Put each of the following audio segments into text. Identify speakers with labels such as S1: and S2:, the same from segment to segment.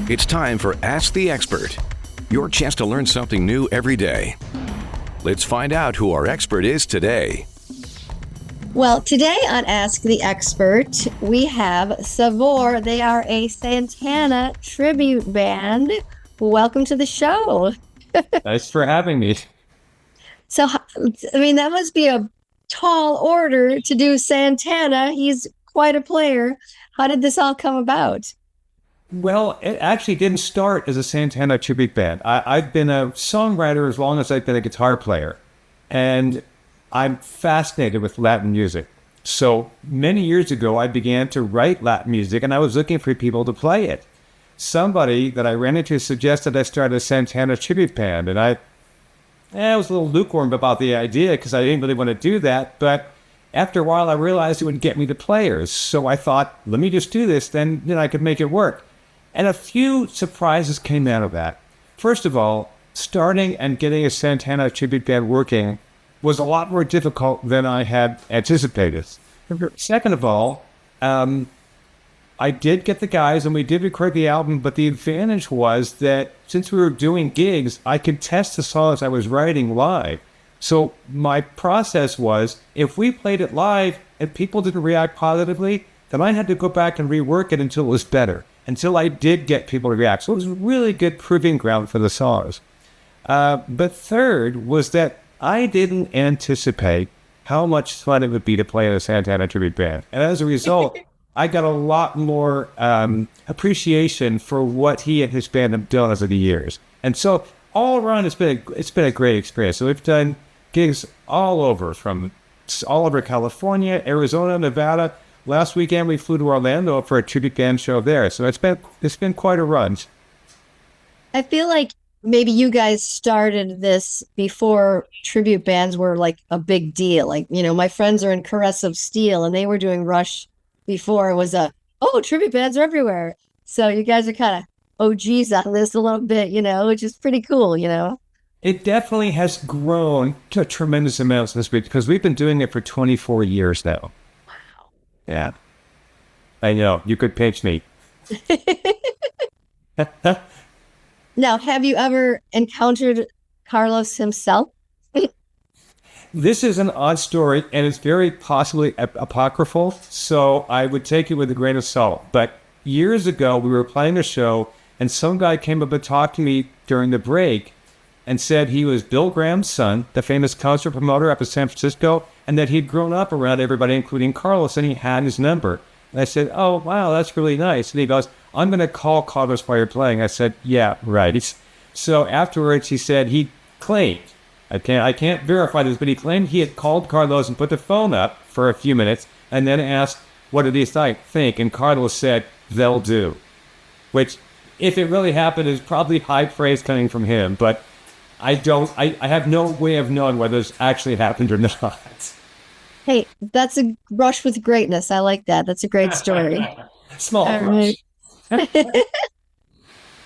S1: It's time for Ask the Expert, your chance to learn something new every day. Let's find out who our expert is today.
S2: Well, today on Ask the Expert, we have Savor. They are a Santana tribute band. Welcome to the show.
S3: Thanks for having me.
S2: So, that must be a tall order to do Santana. He's quite a player. How did this all come about?
S3: Well, it actually didn't start as a Santana tribute band. I've been a songwriter as long as I've been a guitar player. And I'm fascinated with Latin music. So many years ago, I began to write Latin music, and I was looking for people to play it. Somebody that I ran into suggested I start a Santana tribute band, and I was a little lukewarm about the idea because I didn't really want to do that. But after a while, I realized it would get me the players. So I thought, let me just do this, then I could make it work. And a few surprises came out of that. First of all, starting and getting a Santana tribute band working was a lot more difficult than I had anticipated. Second of all, I did get the guys and we did record the album, but the advantage was that since we were doing gigs, I could test the songs I was writing live. So my process was, if we played it live and people didn't react positively, then I had to go back and rework it until it was better, until I did get people to react. So it was a really good proving ground for the songs. But third was that I didn't anticipate how much fun it would be to play in a Santana tribute band. And as a result, I got a lot more appreciation for what he and his band have done over the years. And so all around, it's been a great experience. So we've done gigs all over California, Arizona, Nevada. Last weekend, we flew to Orlando for a tribute band show there. So it's been quite a run.
S2: I feel like maybe you guys started this before tribute bands were like a big deal. Like, my friends are in Caress of Steel and they were doing Rush before it was tribute bands are everywhere. So you guys are kind of OGs on this a little bit, which is pretty cool,
S3: It definitely has grown to a tremendous amount this week because we've been doing it for 24 years now.
S2: Wow.
S3: Yeah. I know. You could pinch me.
S2: Now, have you ever encountered Carlos himself?
S3: This is an odd story, and it's very possibly apocryphal, so I would take it with a grain of salt. But years ago, we were playing a show, and some guy came up and talked to me during the break and said he was Bill Graham's son, the famous concert promoter up in San Francisco, and that he'd grown up around everybody, including Carlos, and he had his number. And I said, oh, wow, that's really nice. And he goes, I'm going to call Carlos while you're playing. I said, yeah, right. So afterwards, he said he claimed, I can't verify this, but he claimed he had called Carlos and put the phone up for a few minutes and then asked, what did he think? And Carlos said, they'll do. Which, if it really happened, is probably high praise coming from him. But I have no way of knowing whether this actually happened or not.
S2: Hey, that's a brush with greatness. I like that. That's a great story.
S3: Small brush.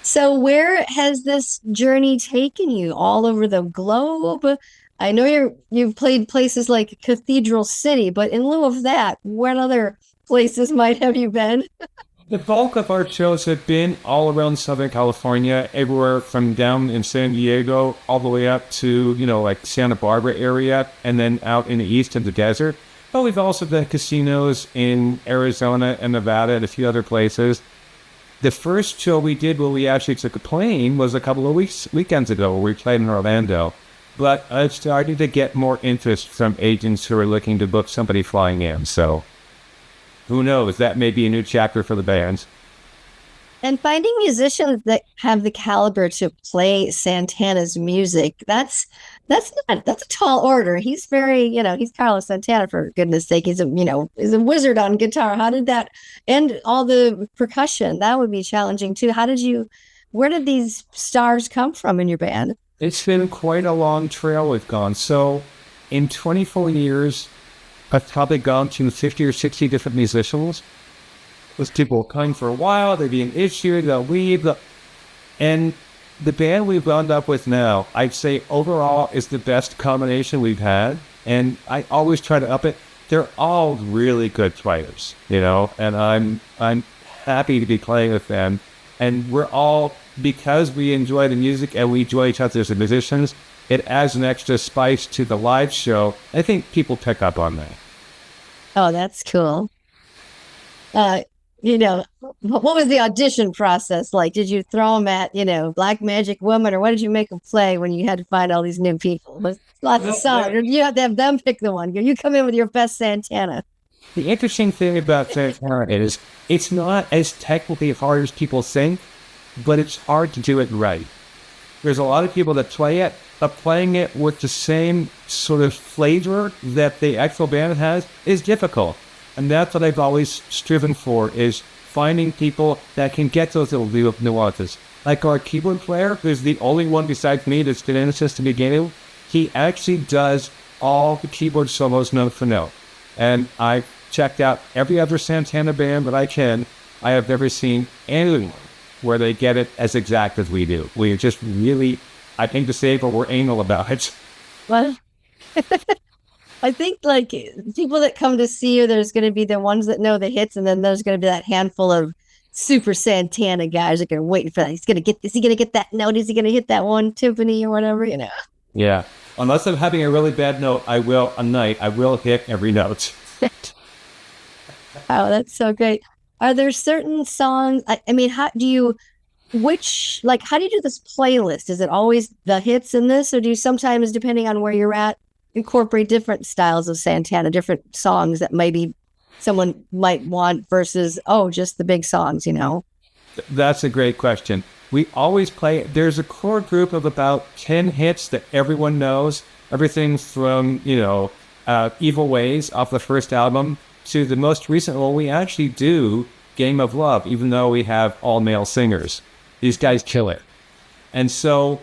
S2: So where has this journey taken you? All over the globe? I know you've played places like Cathedral City, but in lieu of that, what other places might have you been?
S3: The bulk of our shows have been all around Southern California, everywhere from down in San Diego all the way up to, like Santa Barbara area, and then out in the east in the desert. But we've also done casinos in Arizona and Nevada and a few other places. The first show we did where we actually took a plane was a couple of weekends ago where we played in Orlando. But I've started to get more interest from agents who are looking to book somebody flying in. So who knows? That may be a new chapter for the bands.
S2: And finding musicians that have the caliber to play Santana's music, that's a tall order. He's very, he's Carlos Santana, for goodness sake. He's a wizard on guitar. How did that, and all the percussion, that would be challenging too. Where did these stars come from in your band?
S3: It's been quite a long trail we've gone. So in 24 years, I've probably gone to 50 or 60 different musicians. With people coming for a while, they'd be an issue, they'll leave. And the band we've wound up with now, I'd say overall is the best combination we've had. And I always try to up it. They're all really good players, and I'm happy to be playing with them. And we're all, because we enjoy the music and we enjoy each other as musicians, it adds an extra spice to the live show. I think people pick up on that.
S2: Oh, that's cool. Uh, what was the audition process like? Did you throw them at, Black Magic Woman, or what did you make them play when you had to find all these new people? There's lots of songs. Or you have to have them pick the one. You come in with your best Santana.
S3: The interesting thing about Santana is it's not as technically hard as people think, but it's hard to do it right. There's a lot of people that play it, but playing it with the same sort of flavor that the actual band has is difficult. And that's what I've always striven for, is finding people that can get those little nuances. Like our keyboard player, who's the only one besides me that's been in since the beginning, he actually does all the keyboard solos note for note. And I've checked out every other Santana band that I have never seen anyone where they get it as exact as we do. We just really, I think to say, but we're anal about it.
S2: Well, I think like people that come to see you, there's going to be the ones that know the hits, and then there's going to be that handful of super Santana guys that are waiting for that. He's going to get this. Is he going to get that note? Is he going to hit that one timpani or whatever?
S3: Yeah. Unless I'm having a really bad note, I will hit every note.
S2: Oh, that's so great. Are there certain songs? I mean, how do you do this playlist? Is it always the hits in this, or do you sometimes, depending on where you're at, incorporate different styles of Santana, different songs that maybe someone might want versus, just the big songs,
S3: That's a great question. We always play, there's a core group of about 10 hits that everyone knows. Everything from, Evil Ways off the first album to the most recent one. We actually do Game of Love, even though we have all male singers. These guys kill it. And so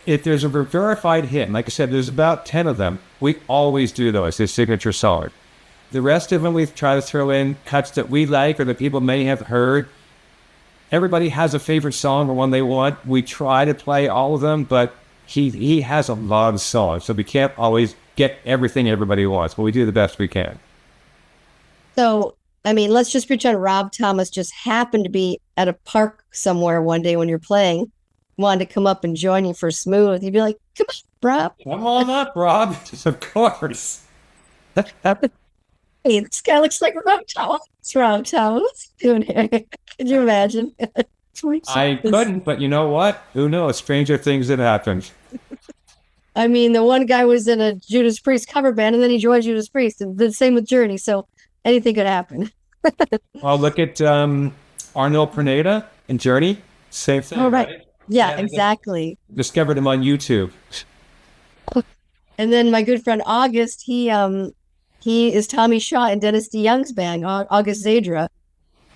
S3: if there's a verified hit, and like I said, there's about 10 of them, we always do those, their signature song. The rest of them, we try to throw in cuts that we like or that people may have heard. Everybody has a favorite song or one they want. We try to play all of them, but he has a lot of songs, so we can't always get everything everybody wants, but we do the best we can.
S2: So, I mean, let's just pretend Rob Thomas just happened to be at a park somewhere one day when you're playing, wanted to come up and join you for Smooth. You'd be like, come on, Rob.
S3: Come on up, Rob. Of course.
S2: Hey, this guy looks like Rob Thomas. It's Rob Thomas. What's he doing here? Could you imagine?
S3: I couldn't, but you know what? Who knows? Stranger things that happened.
S2: I mean, the one guy was in a Judas Priest cover band, and then he joined Judas Priest, and the same with Journey, so anything could happen.
S3: Well, look at Arnold Pineda in Journey. Same thing, right?
S2: Yeah, exactly.
S3: Discovered him on YouTube.
S2: And then my good friend August, he is Tommy Shaw in Dennis DeYoung's band, August Zadra.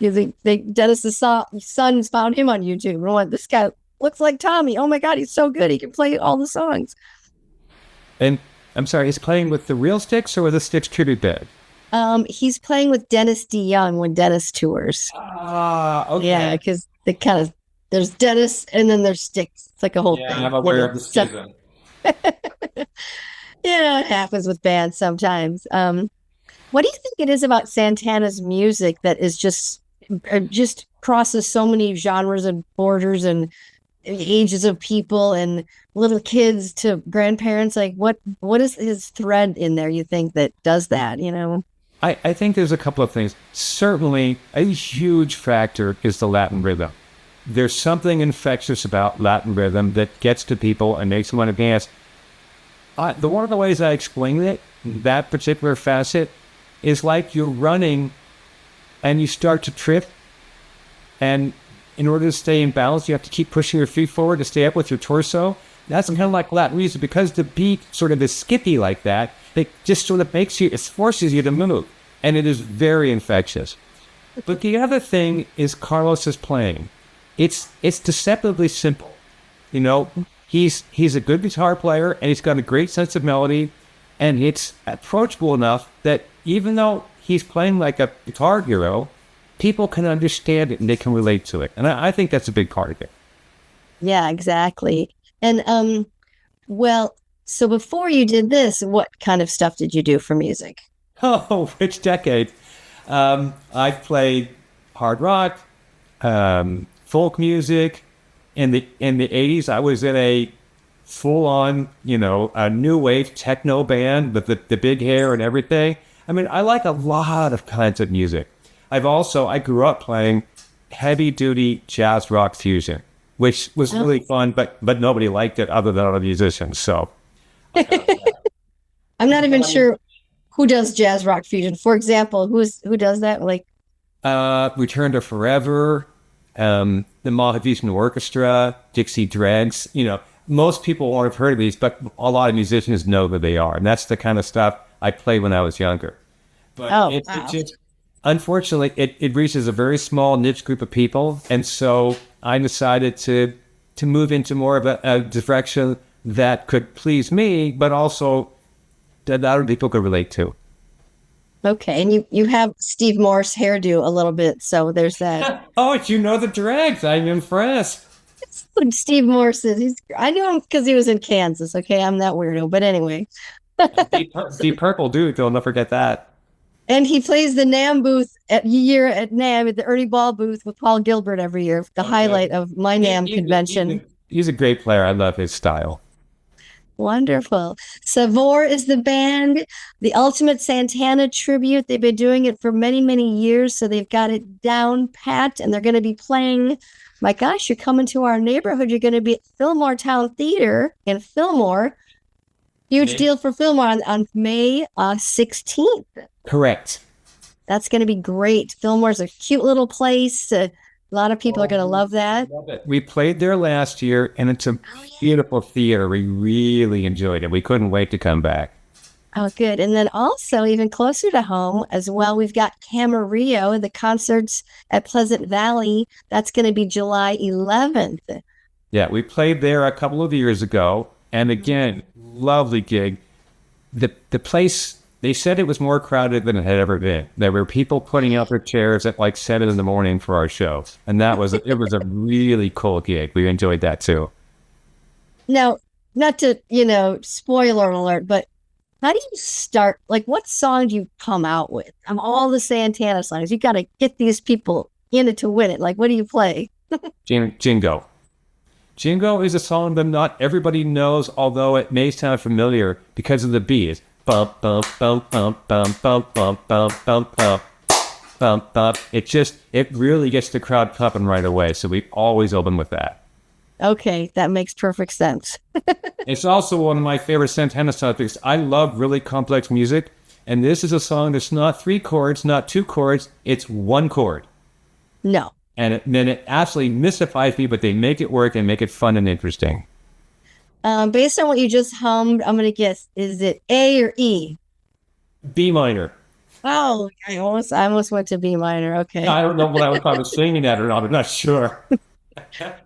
S2: Dennis's sons found him on YouTube and went, this guy looks like Tommy. Oh my God, he's so good. He can play all the songs.
S3: And I'm sorry, he's playing with the real Styx or with the Styx tribute band?
S2: He's playing with Dennis DeYoung when Dennis tours.
S3: Okay.
S2: Yeah, because there's Dennis and then there's Styx. It's like a whole thing.
S3: I'm aware of the season.
S2: Yeah, it happens with bands sometimes. What do you think it is about Santana's music that is just crosses so many genres and borders and ages of people and little kids to grandparents? Like, what is his thread in there, you think, that does that,
S3: I think there's a couple of things. Certainly, a huge factor is the Latin rhythm. There's something infectious about Latin rhythm that gets to people and makes them want to dance. One of the ways I explain it, that particular facet, is like you're running and you start to trip, and in order to stay in balance, you have to keep pushing your feet forward to stay up with your torso. That's kind of like Latin music, because the beat sort of is skippy like that. It just sort of it forces you to move, and it is very infectious. But the other thing is Carlos's playing. It's deceptively simple. He's a good guitar player, and he's got a great sense of melody, and it's approachable enough that even though he's playing like a guitar hero, people can understand it and they can relate to it. And I think that's a big part of it. Yeah,
S2: exactly. And, so before you did this, what kind of stuff did you do for music?
S3: Oh, which decade? I played hard rock, folk music. In the 80s, I was in a full-on, a new wave techno band with the big hair and everything. I mean, I like a lot of kinds of music. I grew up playing heavy-duty jazz rock fusion, which was really fun, but nobody liked it other than other musicians. So
S2: I'm not even sure who does jazz rock fusion. For example, who does that? Like,
S3: Return to Forever, the Mahavishnu Orchestra, Dixie Dregs. Most people won't have heard of these, but a lot of musicians know who they are, and that's the kind of stuff I played when I was younger. But it just, unfortunately, it reaches a very small niche group of people, and so I decided to move into more of a direction that could please me, but also that other people could relate to.
S2: Okay, and you have Steve Morse hairdo a little bit, so there's that.
S3: Oh, you know the Dregs. I'm impressed.
S2: Steve Morse is. I knew him because he was in Kansas. Okay, I'm that weirdo, but anyway.
S3: Deep Purple, dude. Don't forget that.
S2: And he plays the NAMM booth at NAMM at the Ernie Ball booth with Paul Gilbert every year. The highlight of my NAMM convention.
S3: He's a great player. I love his style.
S2: Wonderful. Savor is the band, the ultimate Santana tribute. They've been doing it for many, many years, so they've got it down pat, and they're going to be playing. My gosh, you're coming to our neighborhood. You're going to be at Fillmore Town Theater in Fillmore. Huge deal for Fillmore on May 16th.
S3: Correct.
S2: That's going to be great. Fillmore's a cute little place. A lot of people are going to love that.
S3: Love it. We played there last year, and it's a beautiful theater. We really enjoyed it. We couldn't wait to come back.
S2: Oh, good. And then also, even closer to home as well, we've got Camarillo, the concerts at Pleasant Valley. That's going to be July 11th.
S3: Yeah, we played there a couple of years ago. And again, lovely gig. The place, they said it was more crowded than it had ever been. There were people putting out their chairs at like 7 in the morning for our show. And it was a really cool gig. We enjoyed that too.
S2: Now, not to, spoiler alert, but how do you start? Like, what song do you come out with? Of all the Santana songs, you got to get these people in it to win it. Like, what do you play?
S3: Jingo. Jingo is a song that not everybody knows, although it may sound familiar because of the beat. It's bump, bump, bump, bump, bump, bump, bump, bump, bump, bump, bump, bump. It really gets the crowd pumping right away. So we always open with that.
S2: Okay, that makes perfect sense.
S3: It's also one of my favorite Santana songs because I love really complex music. And this is a song that's not 3 chords, not 2 chords. It's 1 chord.
S2: No.
S3: And then it absolutely mystifies me, but they make it work and make it fun and interesting.
S2: Based on what you just hummed, I'm going to guess, is it A or E?
S3: B minor.
S2: Oh, I almost went to B minor. Okay.
S3: I don't know if I was singing that or not. I'm not sure.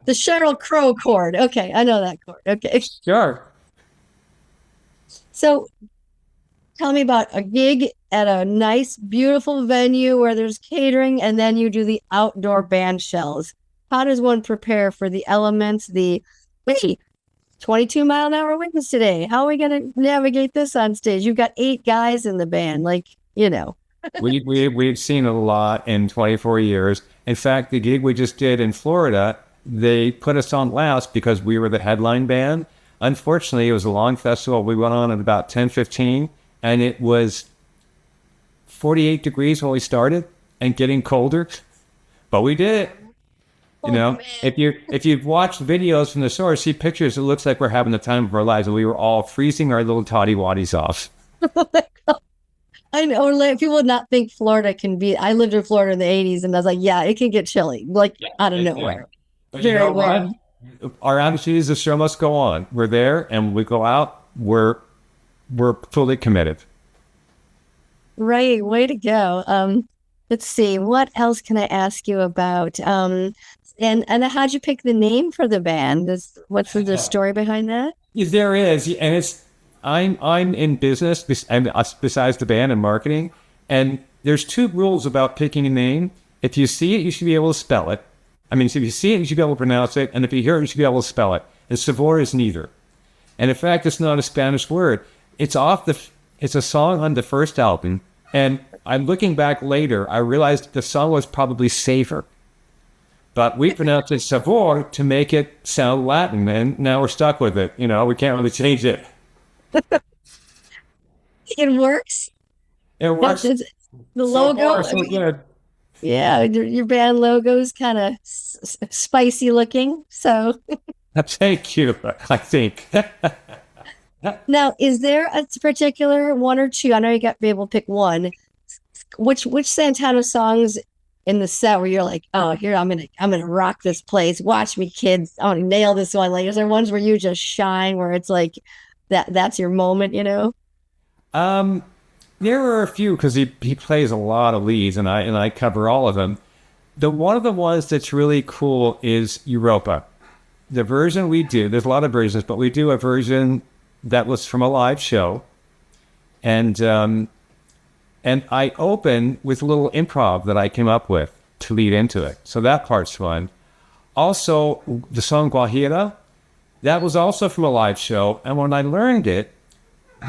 S2: The Sheryl Crow chord. Okay, I know that chord. Okay.
S3: Sure.
S2: So tell me about a gig at a nice, beautiful venue where there's catering, and then you do the outdoor band shells. How does one prepare for the elements, 22-mile-an-hour winds today? How are we going to navigate this on stage? You've got 8 guys in the band,
S3: We've seen a lot in 24 years. In fact, the gig we just did in Florida, they put us on last because we were the headline band. Unfortunately, it was a long festival. We went on at about 10:15, and it was 48 degrees when we started and getting colder. But we did it. If you've watched videos from the store, see pictures, it looks like we're having the time of our lives, and we were all freezing our little toddy waddies off.
S2: I know people would not think Florida can be. I lived in Florida in the 80s, and I was like, yeah, it can get chilly, out of nowhere.
S3: But
S2: very warm.
S3: Our attitude is the show must go on. We're there, and when we go out, we're fully committed.
S2: Right, way to go. Let's see, what else can I ask you about? And how'd you pick the name for the band? What's the story behind that?
S3: There is, and I'm in business, and besides the band and marketing, and there's 2 rules about picking a name. If you see it, you should be able to spell it. If you see it, you should be able to pronounce it, and if you hear it, you should be able to spell it. And Savor is neither. And in fact, it's not a Spanish word. It's a song on the first album, and I'm looking back later, I realized the song was probably Savor. but we pronounced it Savor to make it sound Latin, and now we're stuck with it. We can't really change it.
S2: It works.
S3: It works.
S2: The
S3: So
S2: logo.
S3: far, so good.
S2: Yeah, your band logo is kind of spicy looking. So
S3: Thank you, I think.
S2: now, is there a particular one or two? I know you got to be able to pick one. Which Santana songs in the set where you're like, oh, here I'm gonna rock this place. Watch me, kids. I'm gonna nail this one. Like, is there ones where you just shine, where it's like that's your moment,
S3: There were a few because he plays a lot of leads, and I cover all of them. One of the ones that's really cool is Europa. The version we do, there's a lot of versions, but we do a version that was from a live show, and I open with a little improv that I came up with to lead into it. So that part's fun. Also, the song Guajira, that was also from a live show, and when I learned it,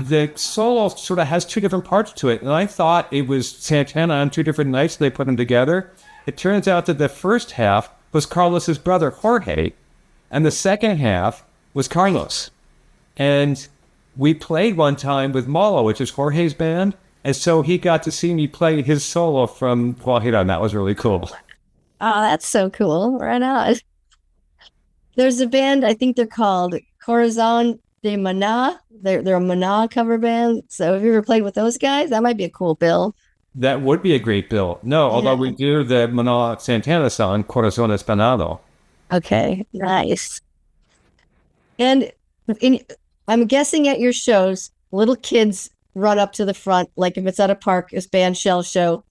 S3: the solo sort of has two different parts to it, and I thought it was Santana on two different nights. They put them together. It turns out that the first half was Carlos's brother Jorge, and the second half was Carlos. And we played one time with Malo, which is Jorge's band, and so he got to see me play his solo from Guajira, and that was really cool.
S2: Oh, that's so cool! Right on. There's a band, I think they're called Corazon de Maná. They're a Maná cover band. So have you ever played with those guys? That might be a cool bill.
S3: That would be a great bill. No, although we do the Maná Santana song, Corazón Espanado.
S2: Okay, nice. And I'm guessing at your shows, little kids run up to the front, like if it's at a park, a band shell show,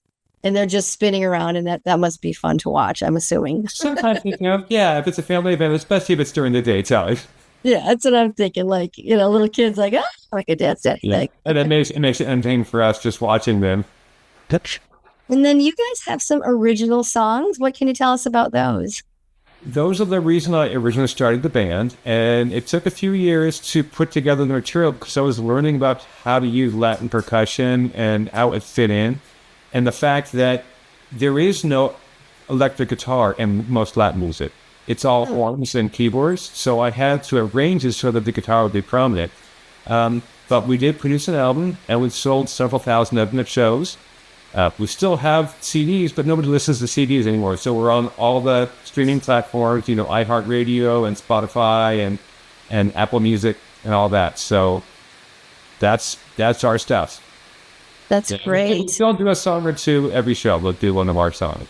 S2: and they're just spinning around, and that must be fun to watch, I'm assuming.
S3: Sometimes, if it's a family event, especially if it's during the daytime.
S2: Yeah, that's what I'm thinking. Like, little kids like, oh, like a dance daddy.
S3: Yeah.
S2: Like.
S3: And it makes it entertaining for us just watching them.
S2: And then you guys have some original songs. What can you tell us about those?
S3: Those are the reason I originally started the band, and it took a few years to put together the material because I was learning about how to use Latin percussion and how it fit in, and the fact that there is no electric guitar in most Latin music. It's all horns and keyboards, so I had to arrange it so that the guitar would be prominent. But we did produce an album, and we sold several thousand of them at shows. We still have CDs, but nobody listens to CDs anymore. So we're on all the streaming platforms, iHeartRadio and Spotify and Apple Music and all that. So that's our stuff.
S2: That's great.
S3: We'll do a song or two every show. We'll do one of our songs.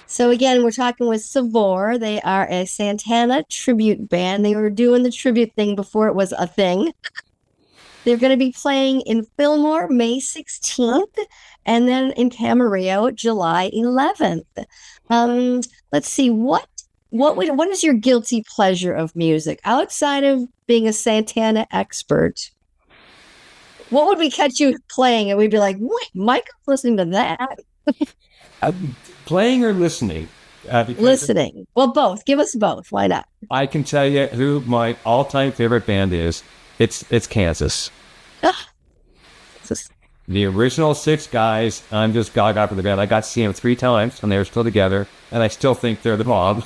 S2: So again, we're talking with Savor. They are a Santana tribute band. They were doing the tribute thing before it was a thing. They're going to be playing in Fillmore May 16th and then in Camarillo July 11th. Let's see, what is your guilty pleasure of music outside of being a Santana expert? What would we catch you playing and we'd be like, wait, Michael's listening to that?
S3: Playing or listening?
S2: Listening. Well, both. Give us both. Why not?
S3: I can tell you who my all-time favorite band is. It's Kansas. The original 6 guys, I'm just gaga for the band. I got to see them 3 times when they were still together, and I still think they're the bomb.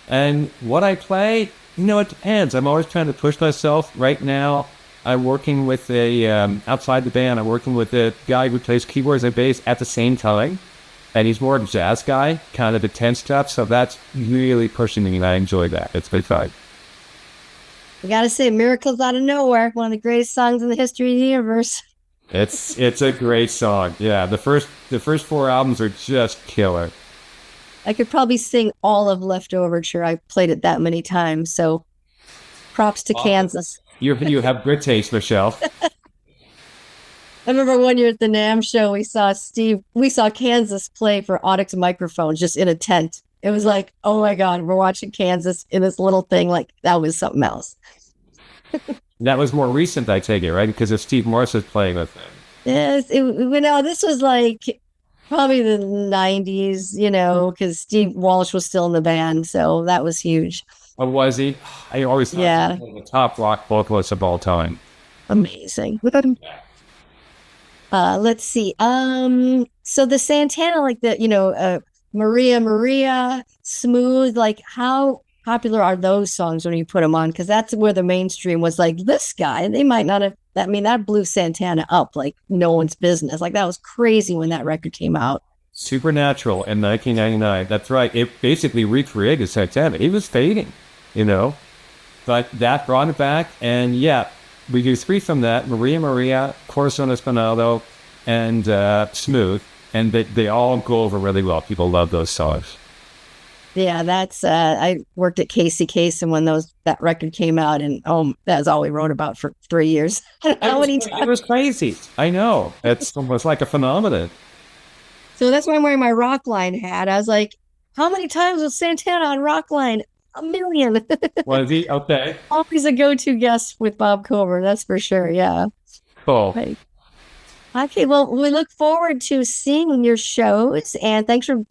S3: And what I play, it depends. I'm always trying to push myself. Right now, I'm working with outside the band, I'm working with a guy who plays keyboards and bass at the same time. And he's more of a jazz guy, kind of intense stuff. So that's really pushing me, and I enjoy that. It's been fun.
S2: I gotta say, Miracles Out of Nowhere, one of the greatest songs in the history of the universe.
S3: It's a great song. Yeah, the first 4 albums are just killer.
S2: I could probably sing all of Leftoverture. I played it that many times. So props to Kansas.
S3: You have good taste, Michelle.
S2: I remember one year at the NAMM show, we saw Kansas play for Audix microphones just in a tent. It was like, oh my God, we're watching Kansas in this little thing. Like, that was something else.
S3: That was more recent, I take it, right? Because if Steve Morris was playing with them.
S2: Yes, this was like probably the 90s, because Steve Walsh was still in the band. So that was huge.
S3: Oh, was he? I always thought he was one of the top rock vocalists of all time.
S2: Amazing. Let's see. So the Santana, Maria Maria, Smooth. Like, how popular are those songs when you put them on? Because that's where the mainstream was like, this guy. They might not have. I mean, that blew Santana up like no one's business. Like, that was crazy when that record came out.
S3: Supernatural in 1999. That's right. It basically recreated Santana. He was fading, you know, but that brought it back. And yeah, we do 3 from that: Maria Maria, Corazon Espinado, and Smooth. And they all go over really well. People love those songs.
S2: Yeah, that's I worked at Casey Kasem when that record came out, and that was all we wrote about for 3 years. How many times?
S3: It was crazy. I know. It's almost like a phenomenon.
S2: So that's why I'm wearing my Rockline hat. I was like, how many times was Santana on Rockline? A million.
S3: Was he? Okay.
S2: Always a go-to guest with Bob Coburn, that's for sure. Yeah.
S3: Cool.
S2: Right. Okay, well, we look forward to seeing your shows, and thanks for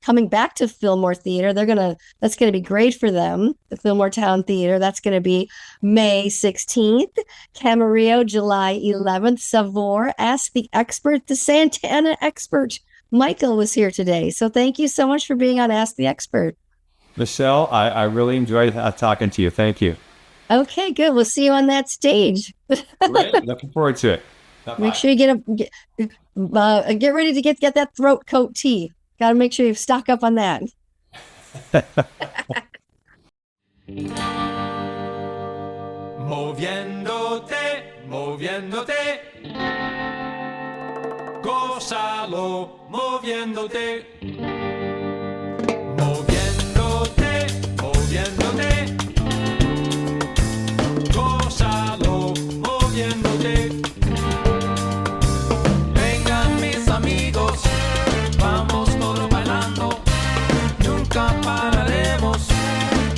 S2: coming back to Fillmore Theater. That's gonna be great for them. The Fillmore Town Theater. That's gonna be May 16th. Camarillo, July 11th. Savor, Ask the Expert, the Santana expert. Michael was here today, so thank you so much for being on Ask the Expert.
S3: Michelle, I really enjoyed talking to you. Thank you.
S2: Okay, good. We'll see you on that stage.
S3: Great. Looking forward to it. Bye-bye.
S2: Make sure you get ready to get that throat coat tea. Got to make sure you stock up on that.
S4: Moviéndote, moviéndote, gózalo, moviéndote, moviéndote, moviéndote, gózalo, moviéndote. Vengan mis amigos, vamos todos bailando, nunca pararemos,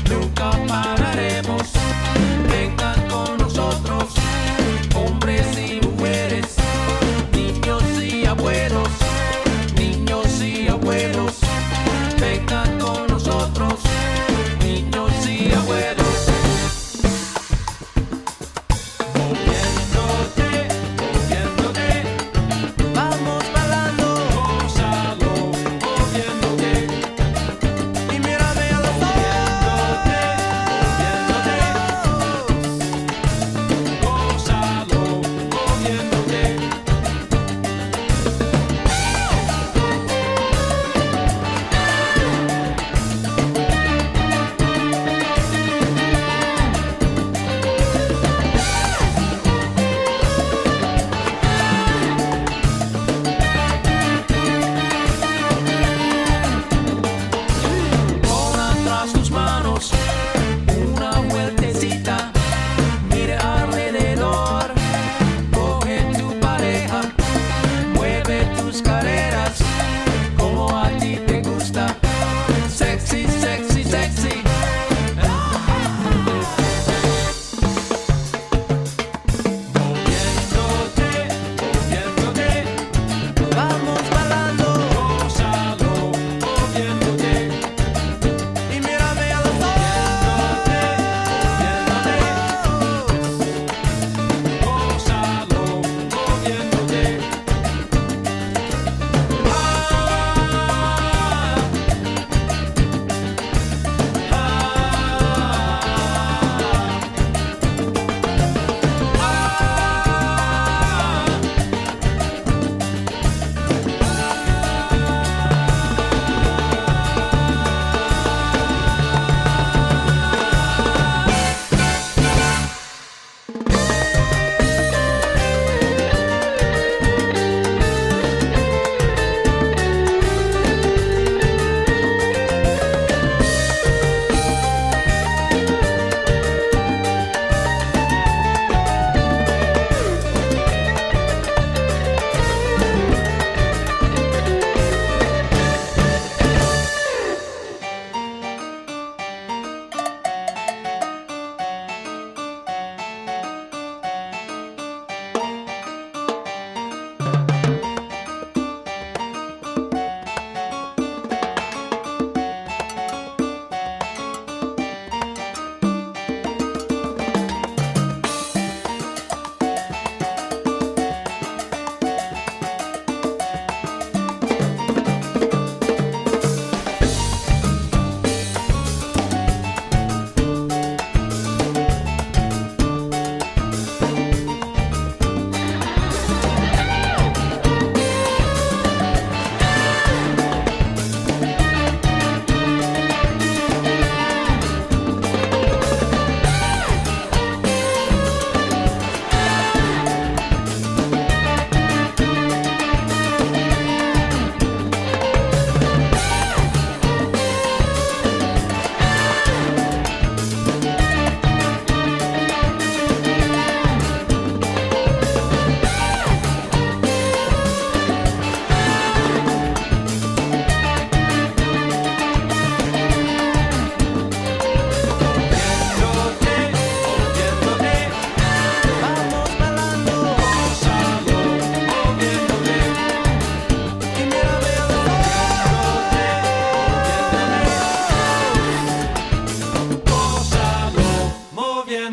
S4: nunca pararemos. Vengan con nosotros, hombres y mujeres, niños y abuelos, niños y abuelos.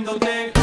S4: diciéndote